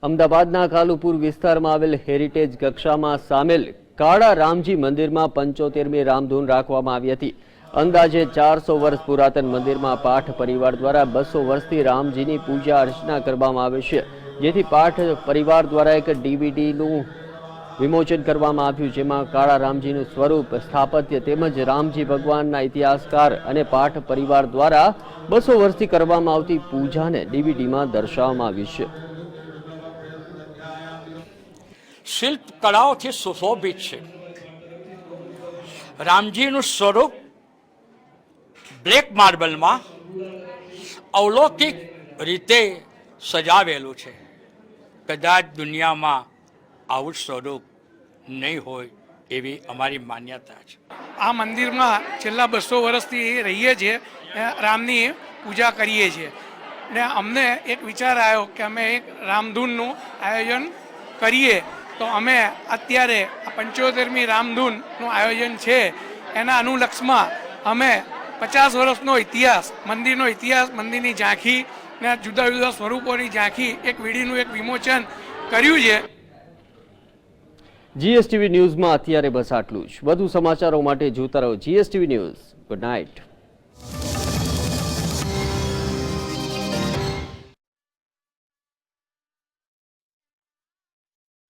અમદાવાદના કાલુપુર વિસ્તારમાં આવેલ હેરિટેજ કક્ષામાં સામેલ કાળા રામજી મંદિરમાં 75મી રામધૂન રાખવામાં આવી હતી। અંદાજે 400 વર્ષ પુરાતન મંદિરમાં પાઠ પરિવાર દ્વારા 200 વર્ષથી રામજીની પૂજા અર્ચના કરવામાં આવે છે, જેથી પાઠ પરિવાર દ્વારા એક ડીવીડીનું વિમોચન કરવામાં આવ્યું, જેમાં કાળા રામજીનું સ્વરૂપ, સ્થાપત્ય તેમજ રામજી ભગવાનના ઇતિહાસકાર અને પાઠ પરિવાર દ્વારા 200 વર્ષથી કરવામાં આવતી પૂજાને ડીવીડીમાં દર્શાવવામાં આવી છે। શિલ્પ કળાઓથી સુશોભિત છે। રામજીનું સ્વરૂપ બ્લેક માર્બલમાં અવલૌકિક રીતે સજાવેલું છે। કદાચ દુનિયામાં આવું સ્વરૂપ નહીં હોય એવી અમારી માન્યતા છે। આ મંદિરમાં છેલ્લા 200 વર્ષથી રહીએ છીએ, રામની પૂજા કરીએ છીએ ને અમને એક વિચાર આવ્યો કે અમે એક રામધૂનનું આયોજન કરીએ। તો અમે અત્યારે 75મી રામધૂનનું આયોજન છે, એના અનુલક્ષમાં અમે 50 વર્ષનો ઇતિહાસ, મંદિરનો ઇતિહાસ, મંદિરની ઝાંખી ને જુદા જુદા સ્વરૂપોની ઝાંખી એક વીડીનું એક વિમોચન કર્યું છે। જીએસટીવી ન્યૂઝમાં અત્યારે બસ આટલું જ। વધુ સમાચારો માટે જોતા રહો જીએસટીવી ન્યૂઝ। Good night.